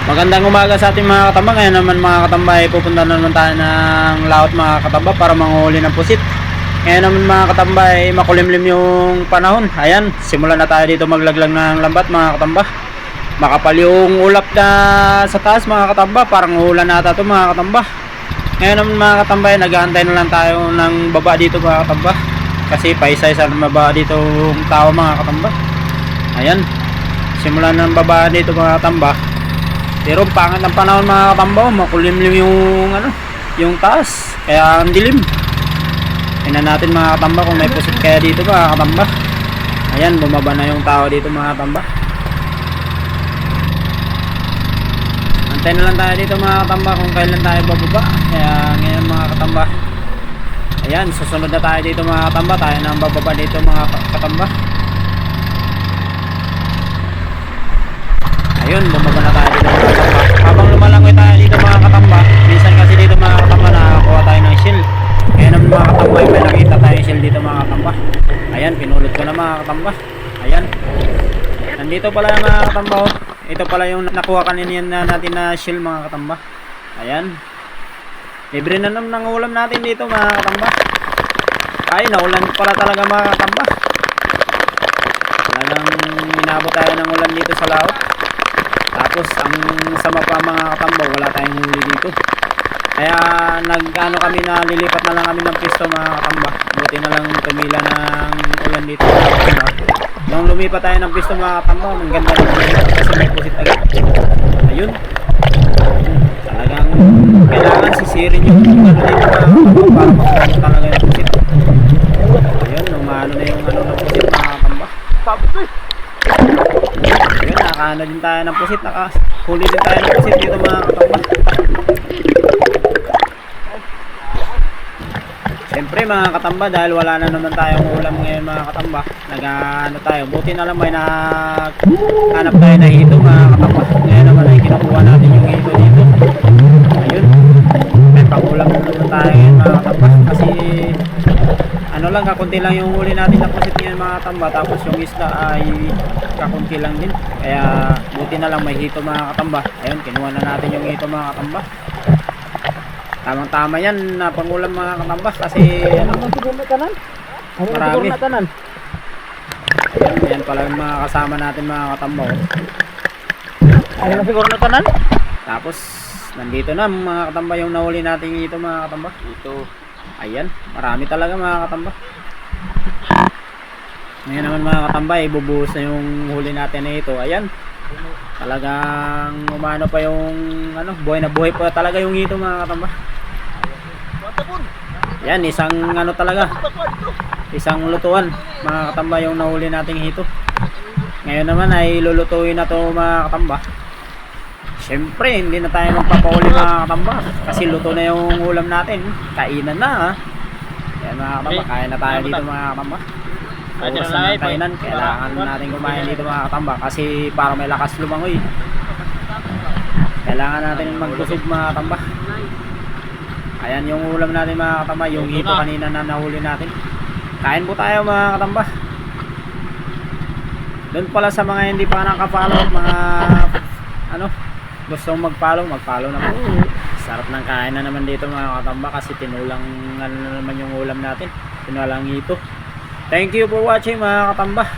Magandang umaga sa ating mga katamba. Ngayon naman mga katamba ay pupunta na naman tayo ng laot mga katamba para manghuli ng pusit. Ngayon naman mga katamba ay makulimlim yung panahon. Ayan, simulan na tayo dito maglaglag ng lambat mga katamba. Makapal yung ulap na sa taas mga katamba, parang ulan nata ito mga katamba. Ngayon naman mga katamba ay nag-aantay na lang tayo ng baba dito mga katamba, kasi paisa-isa na baba dito yung tao mga katamba. Ayan, simulan ng baba dito mga katamba. Pero pangit ng panahon mga katamba, makulimlim yung yung taas, kaya ang dilim. Tingnan natin mga katamba kung may pusit kaya dito mga katamba. Ayan, bumaba na yung tao dito mga katamba. Antay na lang tayo dito mga katamba kung kailan tayo bababa. Kaya ngayon mga katamba, ayan, susunod na tayo dito mga katamba. Tayo na ang bababa dito mga katamba. Ayun, bumaba na tayo dito mga katamba. Habang lumalangoy tayo dito mga katamba, minsan kasi dito mga katamba nakakuha tayo ng shell. Kaya naman mga katamba, may nakita tayo shell dito mga katamba. Ayan, pinulot ko na mga katamba. Ayan, nandito pala yung mga katamba, oh. Ito pala yung nakuha kanina natin na shell mga katamba. Ayan, libre na naman ng ulam natin dito mga katamba. Ay, naulan pala talaga mga katamba. Talagang inabot tayo ng ulan dito sa laot. Tapos ang sama pa mga katamba, wala tayong huli dito. Kaya nag-ano kami na lilipat na lang kami ng pisto mga katamba. Buti na lang tumila ng ulan dito mga katamba. Nung lumipat tayo ng pisto mga katamba, ang ganda ng ulan kasi may pusit agad. Ayun, talagang kailangan sisirin yung dito mga katamba para makakita talaga yung pusit. Ayun, umano na yung ng pusit mga katamba. Ayun, nakakaano din tayo ng pusit, nakahuli din tayo ng pusit dito mga katamba. Siyempre mga katamba, dahil wala na naman tayong ulam ngayon mga katamba, nag-ano tayo, buti na lang may naghanap tayo na hito mga katamba. Ngayon naman ay kinukuha natin yung hito dito. Ayun, may pangulam naman tayo ngayon mga katamba, kasi ano lang, kakunti lang yung huli natin na pusit ngayon mga katamba. Tapos yung isla ay kakunti lang din, kaya buti na lang may hito mga katamba. Ayun, kinuha na natin yung hito mga katamba. Tamang tama yan na pangulam mga katamba, kasi marami. Ayan, yan pala yung mga kasama natin mga katamba, oh. Ano na siguro na tanan? Tapos nandito na mga katamba yung nahuli natin dito mga katamba. Ito, ayan, marami talaga mga katamba. Ngayon naman mga katamba, ibubuhos na yung huli natin na ito. Ayan, talagang umano pa yung buhay na buhay pa talaga yung ito mga katamba. Yan, isang talaga, isang lutuan mga katamba yung nahuli nating hito. Ngayon naman ay lulutuin na to mga katamba. Siyempre hindi na tayo magpapauli mga katamba, kasi luto na yung ulam natin. Kainan na, ha. Yan mga katamba, kain na tayo dito mga katamba. Oras na ng kainan, kailangan natin kumain dito mga katamba, kasi para may lakas lumangoy. Kailangan natin magbusog mga katamba. Ayan yung ulam natin mga katamba, yung hito kanina na nahuli natin. Kain po tayo mga katamba. Doon pala sa mga hindi pa nakapollow at mga gustong mag-follow na po. Sarap ng kain na naman dito mga katamba, kasi tinulang na naman yung ulam natin. Tinulang hito. Thank you for watching mga katamba.